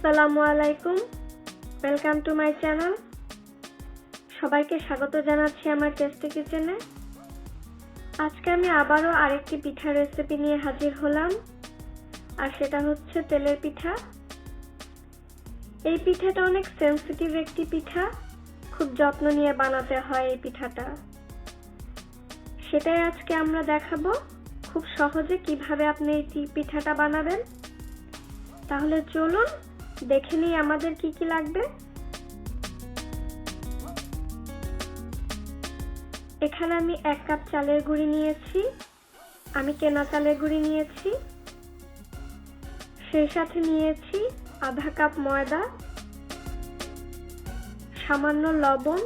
আসসালামু আলাইকুম, welcome to my channel. সবাইকে স্বাগত জানাচ্ছি আমার টেস্টি কিচেনে। আজকে আমি আবারও আরেকটি পিঠার রেসিপি নিয়ে হাজির হলাম, আর সেটা হচ্ছে তেলের পিঠা। এই পিঠাটা অনেক সেন্সিটিভ একটি পিঠা, খুব যত্ন নিয়ে বানাতে হয় এই পিঠাটা। সেটাই আজকে আমরা দেখাবো খুব সহজে কিভাবে আপনি এই পিঠাটা বানাবেন। তাহলে চলুন দেখে নিই আমাদের কি কি লাগবে। এখানে আমি 1 কাপ চালের গুঁড়ি নিয়েছি, আমি কেনা চালের গুঁড়ি নিয়েছি। সেই সাথে নিয়েছি আধা কাপ ময়দা, সামান্য লবণ,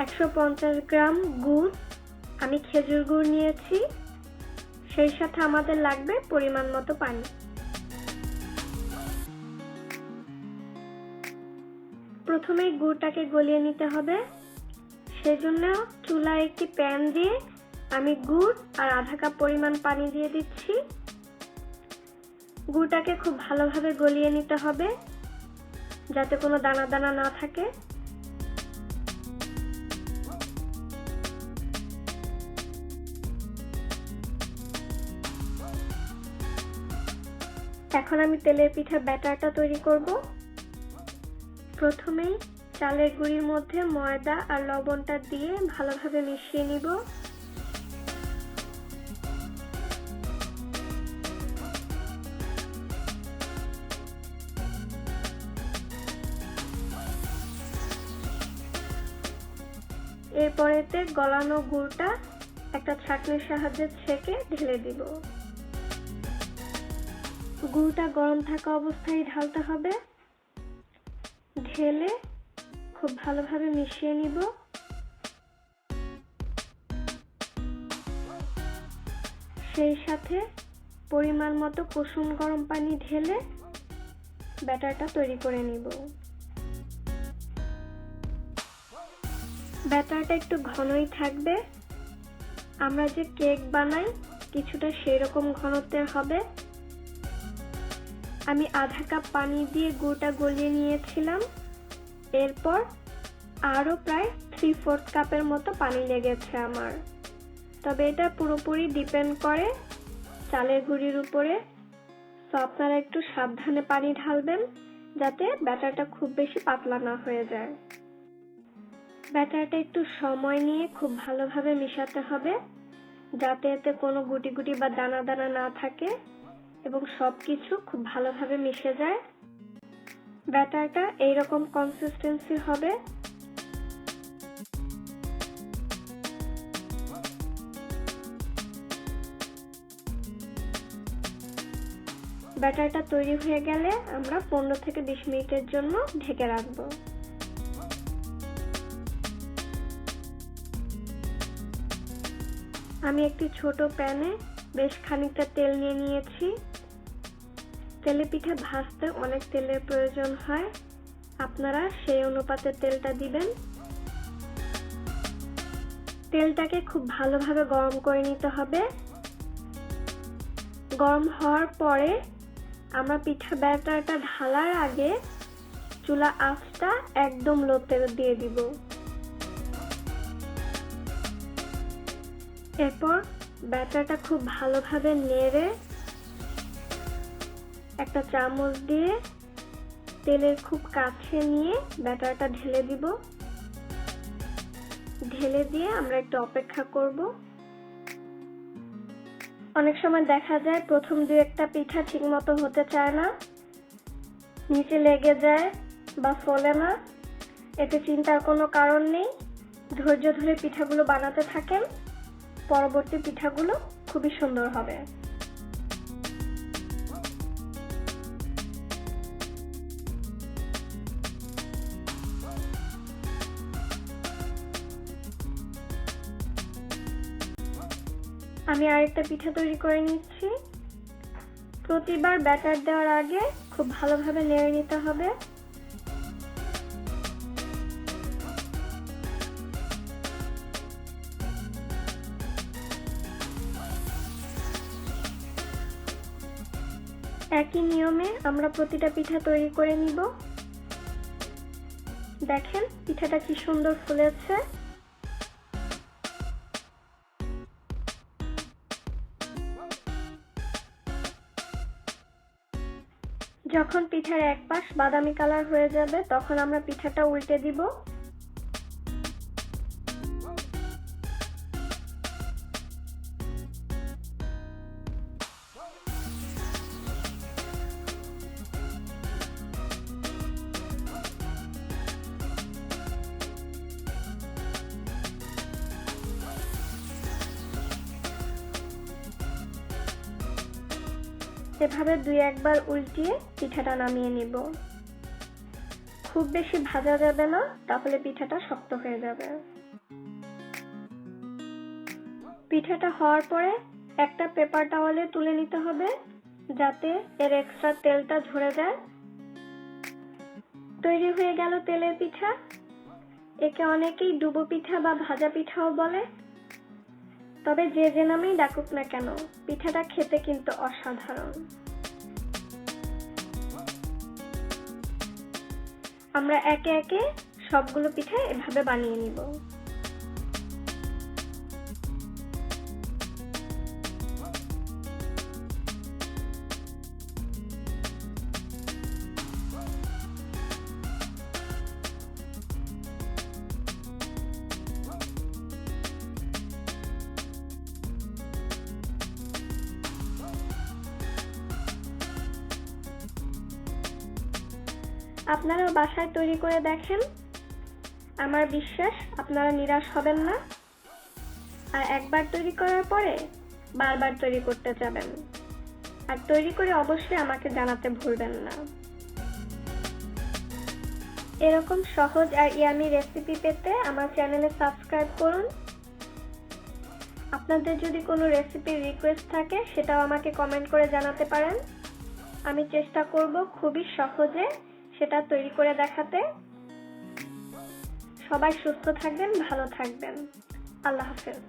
150 গ্রাম গুড়, আমি খেজুর গুড় নিয়েছি। সেই সাথে আমাদের লাগবে পরিমাণ মতো পানি। প্রথমেই গুড়টাকে গলিয়ে নিতে হবে, সেজন্য চুলায় একটি প্যান দিয়ে আমি গুড় আর আধা কাপ পরিমাণ পানি দিয়ে দিচ্ছি। গুড়টাকে খুব ভালোভাবে গলিয়ে নিতে হবে যাতে কোনো দানা দানা না থাকে। এখন আমি তেলের পিঠার ব্যাটারটা তৈরি করব। প্রথমেই চালের গুঁড়ির মধ্যে ময়দা আর লবণটা দিয়ে ভালোভাবে মিশিয়ে নিব। এরপরেতে গলানো গুড়টা একটা ছাঁকনির সাহায্যে ছেঁকে ঢেলে দিব। গুড়টা গরম থাকা অবস্থায় ঢালতে হবে। ঢেলে খুব ভালোভাবে মিশিয়ে নিব। সেই সাথে পরিমাণ মতো কুসুম গরম পানি ঢেলে ব্যাটারটা তৈরি করে নিব। ব্যাটারটা একটু ঘনই থাকবে, আমরা যে কেক বানাই কিছুটা সেই রকম ঘনত্বের হবে। আমি আধা কাপ পানি দিয়ে গুড়টা গলিয়ে নিয়েছিলাম, এরপর আরও প্রায় 3/4 কাপের মতো পানি লেগেছে আমার। তবে এটা পুরোপুরি ডিপেন্ড করে চালের গুঁড়ির উপরে, তো আপনারা একটু সাবধানে পানি ঢালবেন যাতে ব্যাটারটা খুব বেশি পাতলা না হয়ে যায়। ব্যাটারটা একটু সময় নিয়ে খুব ভালোভাবে মিশাতে হবে যাতে এতে কোনো গুটি গুটি বা দানা দানা না থাকে এবং সবকিছু খুব ভালোভাবে মিশে যায়। ব্যাটারটা এইরকম কনসিস্টেন্সি হবে। ব্যাটারটা তৈরি হয়ে গেলে আমরা 15 থেকে 20 মিনিটের জন্য ঢেকে রাখবো। আমি একটি ছোট প্যানে বেশ খানিকটা তেল নিয়ে নিয়েছি। তেলে পিঠা ভাজতে অনেক তেলের প্রয়োজন হয়, আপনারা সেই অনুপাতে তেলটা দিবেন। তেলটাকে খুব ভালোভাবে গরম করে নিতে হবে। গরম হওয়ার পরে আমরা পিঠা ব্যাটারটা ঢালার আগে চুলা আঁচটা একদম লোতে দিয়ে দিব। এরপর ব্যাটারটা খুব ভালোভাবে নেড়ে একটা চামচ দিয়ে তেলের খুব কাছে নিয়ে ব্যাটারটা ঢেলে দিব। ঢেলে দিয়ে আমরা একটু অপেক্ষা করব। অনেক সময় দেখা যায় প্রথম 2-1টা পিঠা ঠিক মতো হতে চায় না, নিচে লেগে যায় বা ফোলে না। এতে চিন্তার কোনো কারণ নেই, ধৈর্য ধরে পিঠাগুলো বানাতে থাকেন, পরবর্তী পিঠাগুলো খুবই সুন্দর হবে। আমি আরেকটা পিঠা তৈরি করে নিচ্ছি। প্রতিবার ব্যাটার দেওয়ার আগে খুব ভালোভাবে নেড়ে নিতে হবে। একই নিয়মে আমরা প্রতিটা পিঠা তৈরি করে নিব। দেখেন পিঠাটা কি সুন্দর ফুলেছে। যখন পিঠার এক পাশ বাদামি কালার হয়ে যাবে তখন আমরা পিঠাটা উল্টে দিব। এভাবে 2-1 বার উল্টিয়ে পিঠাটা নামিয়ে নিব। খুব বেশি ভাজা যাবে না, তাহলে পিঠাটা শক্ত হয়ে যাবে। পিঠাটা হওয়ার পরে একটা পেপার টাওয়ালে তুলে নিতে হবে, যাতে এর এক্সট্রা তেলটা ঝরে যায়। তৈরি হয়ে গেল তেলের পিঠা। একে অনেকেই ডুবো পিঠা বা ভাজা পিঠাও বলে। তবে যে নামেই ডাকুক না কেন, পিঠাটা খেতে কিন্তু অসাধারণ। আমরা একে একে সবগুলো পিঠা এভাবে বানিয়ে নিব। আপনারা বাসায় তৈরি করে দেখেন, আমার বিশ্বাস আপনারা নিরাশ হবেন না। আর একবার তৈরি করার পরে বারবার তৈরি করতে যাবেন। আর তৈরি করে অবশ্যই আমাকে জানাতে ভুলবেন না। এরকম সহজ আর ইয়ামি রেসিপি পেতে আমার চ্যানেলে সাবস্ক্রাইব করুন। আপনাদের যদি কোনো রেসিপির রিকোয়েস্ট থাকে সেটাও আমাকে কমেন্ট করে জানাতে পারেন। আমি চেষ্টা করব খুবই সহজে সেটা তৈরি করে দেখাতে। সবাই সুস্থ থাকবেন, ভালো থাকবেন। আল্লাহ হাফেজ।